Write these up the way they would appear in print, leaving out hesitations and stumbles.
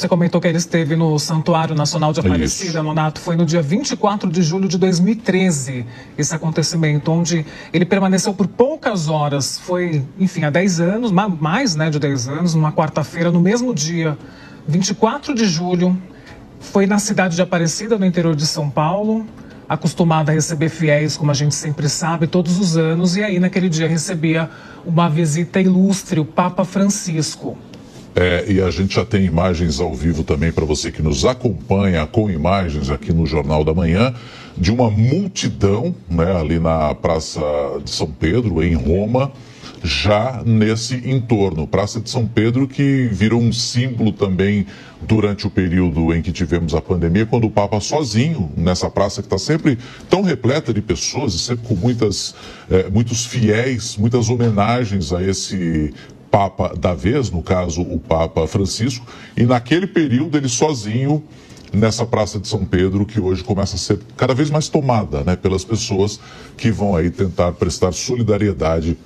Você comentou que ele esteve no Santuário Nacional de Aparecida, Nonato. Foi no dia 24 de julho de 2013, esse acontecimento, onde ele permaneceu por poucas horas. Foi, enfim, há 10 anos, mais de 10 anos, numa quarta-feira, no mesmo dia, 24 de julho. Foi na cidade de Aparecida, no interior de São Paulo, acostumada a receber fiéis, como a gente sempre sabe, todos os anos. E aí, naquele dia, recebia uma visita ilustre, o Papa Francisco. E a gente já tem imagens ao vivo também para você que nos acompanha com imagens aqui no Jornal da Manhã, de uma multidão, né, ali na Praça de São Pedro, em Roma, já nesse entorno. Praça de São Pedro que virou um símbolo também durante o período em que tivemos a pandemia, quando o Papa sozinho, nessa praça que está sempre tão repleta de pessoas e sempre com muitos fiéis, muitas homenagens a esse Papa da vez, no caso o Papa Francisco, e naquele período ele sozinho nessa Praça de São Pedro, que hoje começa a ser cada vez mais tomada, né, pelas pessoas que vão aí tentar prestar solidariedade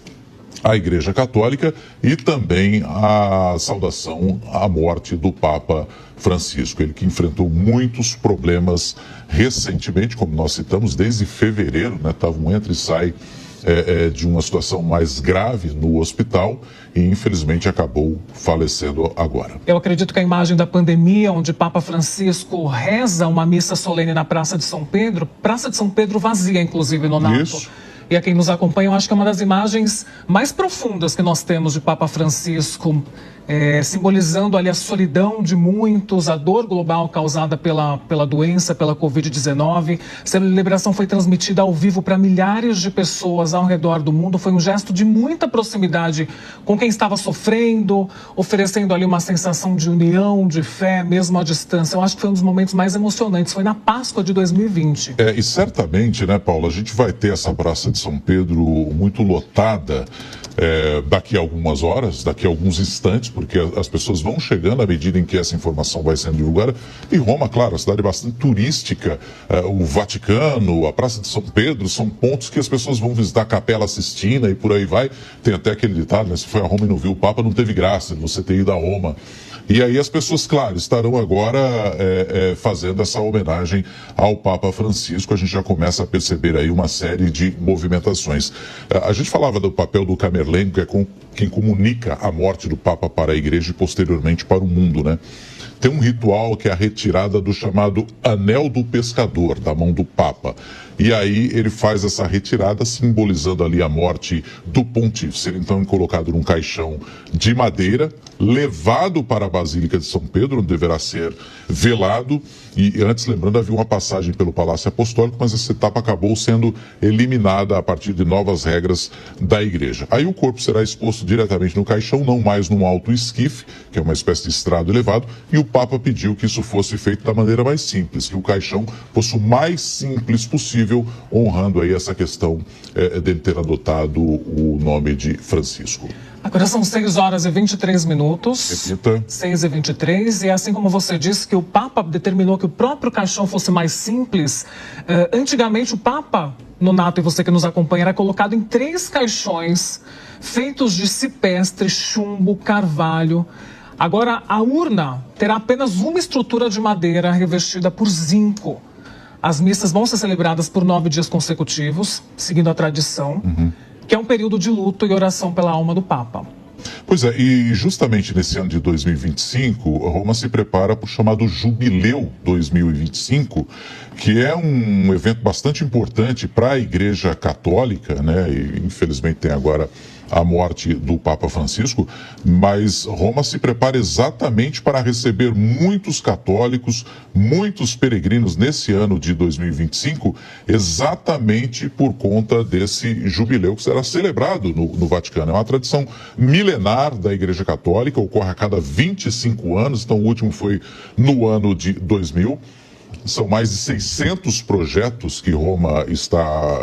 à Igreja Católica e também a saudação à morte do Papa Francisco. Ele que enfrentou muitos problemas recentemente, como nós citamos, desde fevereiro, né, estava um entra e sai de uma situação mais grave no hospital e infelizmente acabou falecendo agora. Eu acredito que a imagem da pandemia, onde Papa Francisco reza uma missa solene na Praça de São Pedro vazia, inclusive, Nonato. Isso. E a quem nos acompanha, eu acho que é uma das imagens mais profundas que nós temos de Papa Francisco, simbolizando ali a solidão de muitos, a dor global causada pela doença, pela Covid-19. A celebração foi transmitida ao vivo para milhares de pessoas ao redor do mundo. Foi um gesto de muita proximidade com quem estava sofrendo, oferecendo ali uma sensação de união, de fé, mesmo à distância. Eu acho que foi um dos momentos mais emocionantes. Foi na Páscoa de 2020. E certamente, né, Paula, a gente vai ter essa Praça de São Pedro muito lotada daqui a algumas horas, daqui a alguns instantes, porque as pessoas vão chegando à medida em que essa informação vai sendo divulgada. E Roma, claro, a cidade bastante turística, o Vaticano, a Praça de São Pedro, são pontos que as pessoas vão visitar a Capela Sistina e por aí vai. Tem até aquele ditado, né, se foi a Roma e não viu o Papa, não teve graça de você ter ido a Roma. E aí as pessoas, claro, estarão agora fazendo essa homenagem ao Papa Francisco. A gente já começa a perceber aí uma série de movimentações. A gente falava do papel do Camerlengo, que é quem comunica a morte do Papa para a Igreja e posteriormente para o mundo, né? Tem um ritual que é a retirada do chamado Anel do Pescador, da mão do Papa. E aí ele faz essa retirada, simbolizando ali a morte do pontífice. Ele então é colocado num caixão de madeira, levado para a Basílica de São Pedro, onde deverá ser velado. E antes, lembrando, havia uma passagem pelo Palácio Apostólico, mas essa etapa acabou sendo eliminada a partir de novas regras da Igreja. Aí o corpo será exposto diretamente no caixão, não mais num alto esquife, que é uma espécie de estrado elevado, e o Papa pediu que isso fosse feito da maneira mais simples, que o caixão fosse o mais simples possível, honrando aí essa questão dele ter adotado o nome de Francisco. Agora são 6 horas e 23 minutos. Repita. 6h23. E assim como você disse que o Papa determinou que o próprio caixão fosse mais simples, antigamente o Papa, Nonato, e você que nos acompanha, era colocado em 3 caixões feitos de cipestre, chumbo, carvalho. Agora a urna terá apenas uma estrutura de madeira revestida por zinco. As missas vão ser celebradas por 9 dias consecutivos, seguindo a tradição. Que é um período de luto e oração pela alma do Papa. Pois é, e justamente nesse ano de 2025, Roma se prepara para o chamado Jubileu 2025, que é um evento bastante importante para a Igreja Católica, né? E infelizmente tem agora a morte do Papa Francisco, mas Roma se prepara exatamente para receber muitos católicos, muitos peregrinos nesse ano de 2025, exatamente por conta desse jubileu que será celebrado no Vaticano. É uma tradição milenar da Igreja Católica, ocorre a cada 25 anos, então o último foi no ano de 2000. São mais de 600 projetos que Roma está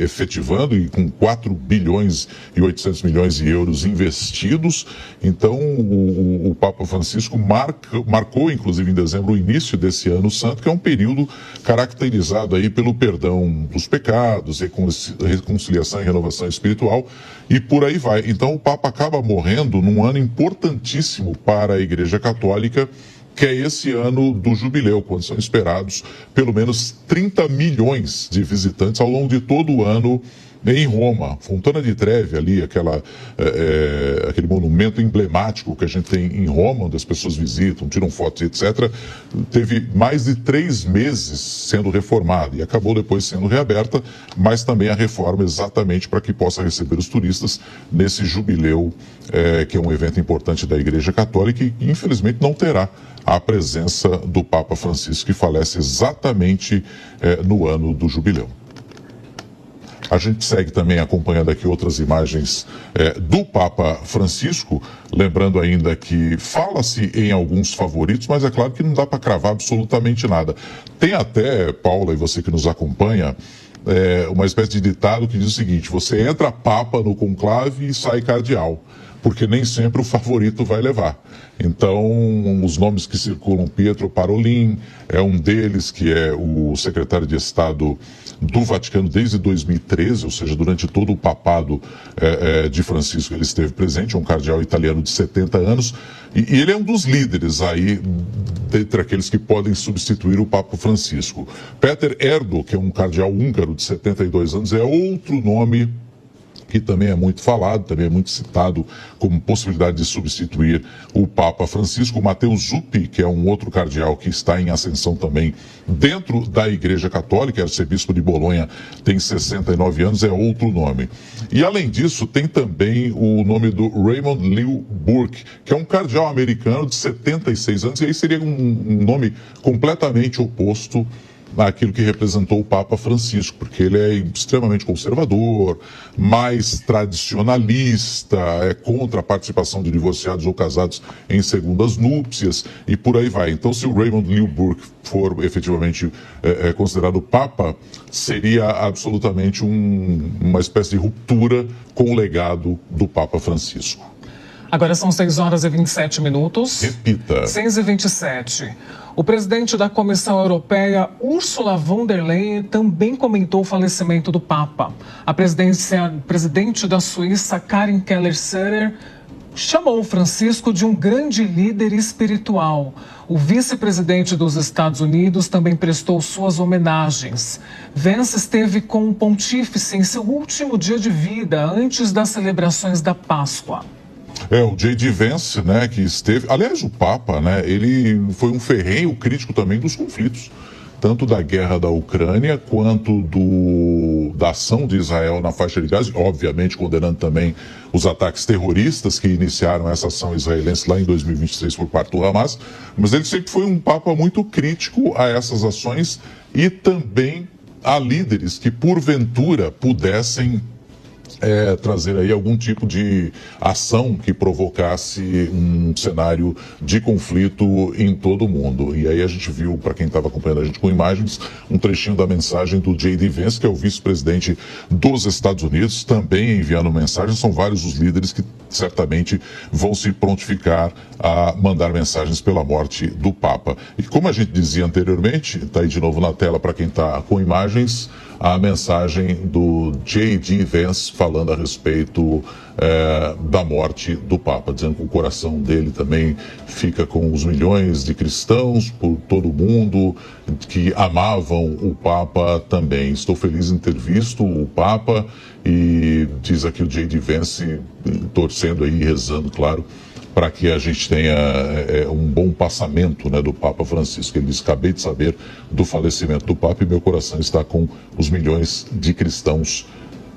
efetivando e com 4 bilhões e 800 milhões de euros investidos. Então, o Papa Francisco marcou, inclusive em dezembro, o início desse ano santo, que é um período caracterizado aí pelo perdão dos pecados, reconciliação e renovação espiritual e por aí vai. Então, o Papa acaba morrendo num ano importantíssimo para a Igreja Católica, que é esse ano do jubileu, quando são esperados pelo menos 30 milhões de visitantes ao longo de todo o ano em Roma. Fontana di Trevi ali, aquele monumento emblemático que a gente tem em Roma, onde as pessoas visitam, tiram fotos, etc., teve mais de 3 meses sendo reformada e acabou depois sendo reaberta, mas também a reforma exatamente para que possa receber os turistas nesse jubileu, que é um evento importante da Igreja Católica e que infelizmente não terá a presença do Papa Francisco, que falece exatamente no ano do jubileu. A gente segue também acompanhando aqui outras imagens do Papa Francisco, lembrando ainda que fala-se em alguns favoritos, mas é claro que não dá para cravar absolutamente nada. Tem até, Paula, e você que nos acompanha, uma espécie de ditado que diz o seguinte: você entra Papa no conclave e sai cardeal, porque nem sempre o favorito vai levar. Então, os nomes que circulam, Pietro Parolin é um deles, que é o secretário de Estado do Vaticano desde 2013, ou seja, durante todo o papado de Francisco ele esteve presente, é um cardeal italiano de 70 anos, e ele é um dos líderes aí, dentre aqueles que podem substituir o Papa Francisco. Péter Erdő, que é um cardeal húngaro de 72 anos, é outro nome que também é muito falado, também é muito citado como possibilidade de substituir o Papa Francisco. Matteo Zuppi, que é um outro cardeal que está em ascensão também dentro da Igreja Católica, arcebispo de Bolonha, tem 69 anos, é outro nome. E além disso, tem também o nome do Raymond Lew Burke, que é um cardeal americano de 76 anos, e aí seria um nome completamente oposto àquilo que representou o Papa Francisco, porque ele é extremamente conservador, mais tradicionalista, é contra a participação de divorciados ou casados em segundas núpcias e por aí vai. Então, se o Raymond Lew Burke for efetivamente considerado Papa, seria absolutamente uma espécie de ruptura com o legado do Papa Francisco. Agora são 6h27. Repita. 6h27. O presidente da Comissão Europeia, Ursula von der Leyen, também comentou o falecimento do Papa. A presidente da Suíça, Karin Keller-Sutter, chamou Francisco de um grande líder espiritual. O vice-presidente dos Estados Unidos também prestou suas homenagens. Vance esteve com o pontífice em seu último dia de vida, antes das celebrações da Páscoa. O J.D. Vance, né, que esteve... Aliás, o Papa, né, ele foi um ferrenho crítico também dos conflitos, tanto da guerra da Ucrânia quanto da ação de Israel na faixa de Gaza, obviamente condenando também os ataques terroristas que iniciaram essa ação israelense lá em 2023 por parte do Hamas, mas ele sempre foi um Papa muito crítico a essas ações e também a líderes que, porventura, pudessem trazer aí algum tipo de ação que provocasse um cenário de conflito em todo o mundo. E aí a gente viu, para quem estava acompanhando a gente com imagens, um trechinho da mensagem do J.D. Vance, que é o vice-presidente dos Estados Unidos, também enviando mensagens. São vários os líderes que certamente vão se prontificar a mandar mensagens pela morte do Papa. E como a gente dizia anteriormente, está aí de novo na tela para quem está com imagens, a mensagem do J.D. Vance falando a respeito da morte do Papa, dizendo que o coração dele também fica com os milhões de cristãos por todo o mundo que amavam o Papa também. Estou feliz em ter visto o Papa, e diz aqui o J.D. Vance, torcendo aí, rezando, claro, para que a gente tenha um bom passamento, né, do Papa Francisco. Ele diz: acabei de saber do falecimento do Papa e meu coração está com os milhões de cristãos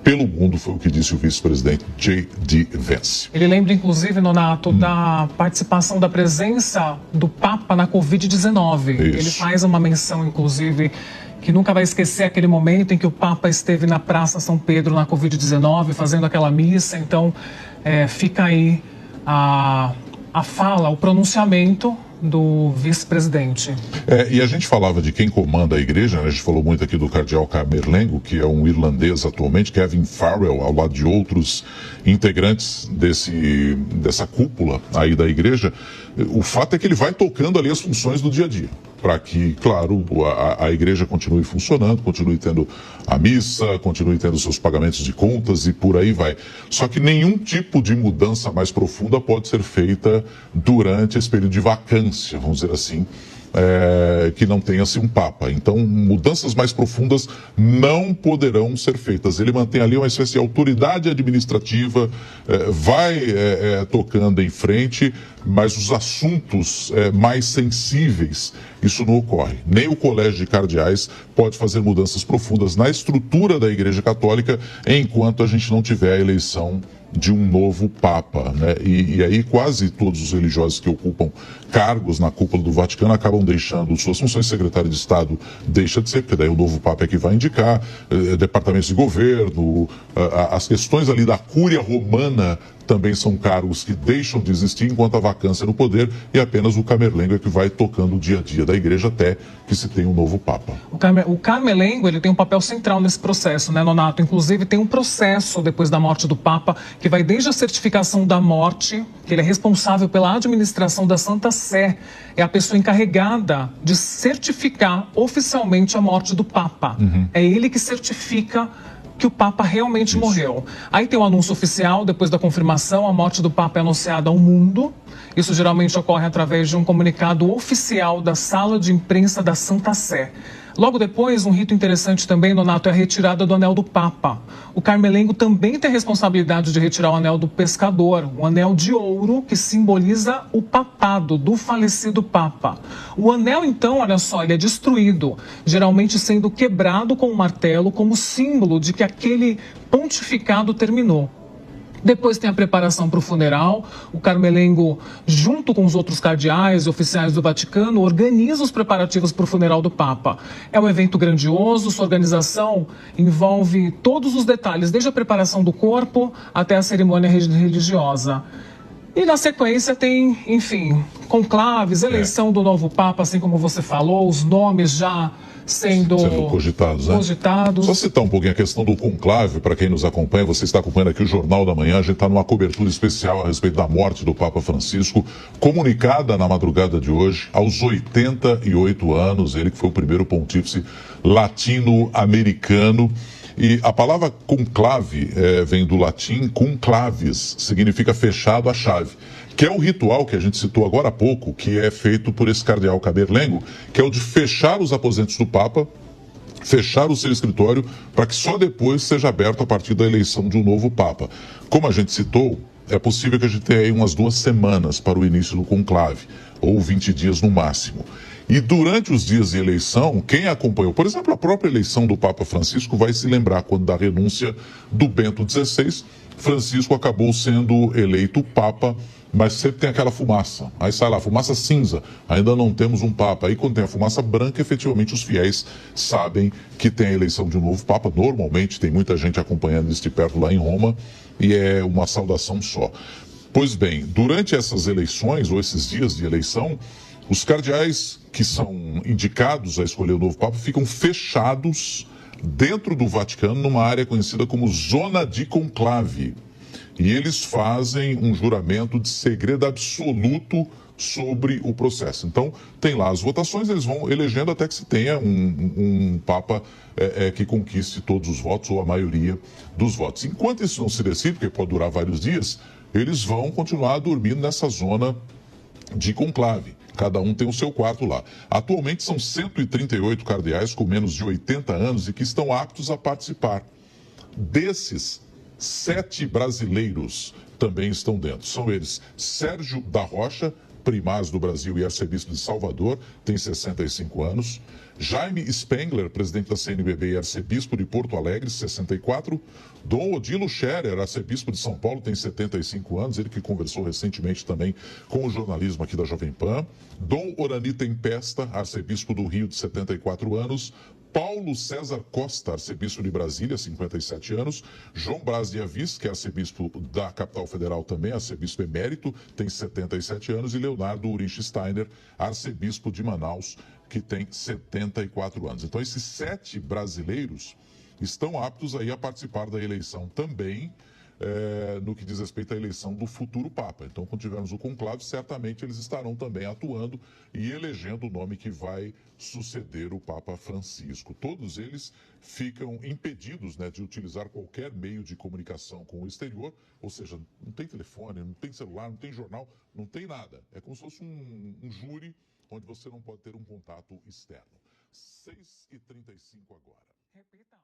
pelo mundo, foi o que disse o vice-presidente J.D. Vance. Ele lembra, inclusive, Nonato, da participação, da presença do Papa na Covid-19. Ele faz uma menção, inclusive, que nunca vai esquecer aquele momento em que o Papa esteve na Praça São Pedro na Covid-19, fazendo aquela missa. Então, fica aí a fala, o pronunciamento do vice-presidente. E a gente falava de quem comanda a igreja, né? A gente falou muito aqui do cardeal Camerlengo, que é um irlandês atualmente, Kevin Farrell, ao lado de outros integrantes dessa cúpula aí da igreja. O fato é que ele vai tocando ali as funções do dia a dia, para que, claro, a igreja continue funcionando, continue tendo a missa, continue tendo seus pagamentos de contas e por aí vai. Só que nenhum tipo de mudança mais profunda pode ser feita durante esse período de vacância, vamos dizer assim, que não tenha-se um Papa. Então, mudanças mais profundas não poderão ser feitas. Ele mantém ali uma espécie de autoridade administrativa, vai tocando em frente, mas os assuntos mais sensíveis, isso não ocorre. Nem o Colégio de Cardeais pode fazer mudanças profundas na estrutura da Igreja Católica enquanto a gente não tiver a eleição de um novo Papa, né? E aí quase todos os religiosos que ocupam cargos na cúpula do Vaticano acabam deixando suas funções. Secretário de Estado deixa de ser, porque daí o novo Papa é que vai indicar, departamentos de governo, as questões ali da cúria romana também são cargos que deixam de existir enquanto a vacância no poder, e apenas o Camerlengo é que vai tocando o dia a dia da igreja até que se tenha um novo Papa. O Camerlengo, ele tem um papel central nesse processo, né, Nonato? Inclusive tem um processo depois da morte do Papa que vai desde a certificação da morte, que ele é responsável pela administração da Santa Sé, é a pessoa encarregada de certificar oficialmente a morte do Papa. É ele que certifica que o Papa realmente morreu. Aí tem o anúncio oficial, depois da confirmação, a morte do Papa é anunciada ao mundo. Isso geralmente ocorre através de um comunicado oficial da sala de imprensa da Santa Sé. Logo depois, um rito interessante também, Nonato, é a retirada do anel do Papa. O Camerlengo também tem a responsabilidade de retirar o anel do pescador, um anel de ouro que simboliza o papado do falecido Papa. O anel, então, olha só, ele é destruído, geralmente sendo quebrado com um martelo como símbolo de que aquele pontificado terminou. Depois tem a preparação para o funeral. O Camerlengo, junto com os outros cardeais e oficiais do Vaticano, organiza os preparativos para o funeral do Papa. É um evento grandioso, sua organização envolve todos os detalhes, desde a preparação do corpo até a cerimônia religiosa. E na sequência tem, enfim, conclaves, eleição do novo Papa, assim como você falou, os nomes já sendo cogitados, né? Só citar um pouquinho a questão do conclave, para quem nos acompanha. Você está acompanhando aqui o Jornal da Manhã, a gente está numa cobertura especial a respeito da morte do Papa Francisco, comunicada na madrugada de hoje, aos 88 anos, ele que foi o primeiro pontífice latino-americano. E a palavra conclave vem do latim conclaves, significa fechado a chave, que é um ritual que a gente citou agora há pouco, que é feito por esse cardeal Camerlengo, que é o de fechar os aposentos do Papa, fechar o seu escritório, para que só depois seja aberto a partir da eleição de um novo Papa. Como a gente citou, é possível que a gente tenha aí umas 2 semanas para o início do conclave, ou 20 dias no máximo. E durante os dias de eleição, quem acompanhou, por exemplo, a própria eleição do Papa Francisco, vai se lembrar quando da renúncia do Bento XVI, Francisco acabou sendo eleito Papa, mas sempre tem aquela fumaça. Aí sai lá, fumaça cinza, ainda não temos um Papa. Aí quando tem a fumaça branca, efetivamente os fiéis sabem que tem a eleição de um novo Papa. Normalmente tem muita gente acompanhando isso de perto lá em Roma, e é uma saudação só. Pois bem, durante essas eleições, ou esses dias de eleição, os cardeais que são indicados a escolher o novo Papa ficam fechados dentro do Vaticano, numa área conhecida como Zona de Conclave. E eles fazem um juramento de segredo absoluto sobre o processo. Então, tem lá as votações, eles vão elegendo até que se tenha um Papa que conquiste todos os votos, ou a maioria dos votos. Enquanto isso não se decide, porque pode durar vários dias, eles vão continuar dormindo nessa zona de conclave. Cada um tem o seu quarto lá. Atualmente são 138 cardeais com menos de 80 anos e que estão aptos a participar. Desses, 7 brasileiros também estão dentro. São eles: Sérgio da Rocha, primaz do Brasil e arcebispo de Salvador, tem 65 anos. Jaime Spengler, presidente da CNBB e arcebispo de Porto Alegre, 64. Dom Odilo Scherer, arcebispo de São Paulo, tem 75 anos, ele que conversou recentemente também com o jornalismo aqui da Jovem Pan. Dom Orani Tempesta, arcebispo do Rio, de 74 anos. Paulo César Costa, arcebispo de Brasília, 57 anos. João Braz de Avis, que é arcebispo da capital federal também, arcebispo emérito, tem 77 anos. E Leonardo Urich Steiner, arcebispo de Manaus, que tem 74 anos. Então, esses 7 brasileiros estão aptos aí a participar da eleição também no que diz respeito à eleição do futuro Papa. Então, quando tivermos o conclave, certamente eles estarão também atuando e elegendo o nome que vai suceder o Papa Francisco. Todos eles ficam impedidos, né, de utilizar qualquer meio de comunicação com o exterior, ou seja, não tem telefone, não tem celular, não tem jornal, não tem nada. É como se fosse um júri onde você não pode ter um contato externo. 6h35 agora. Repita.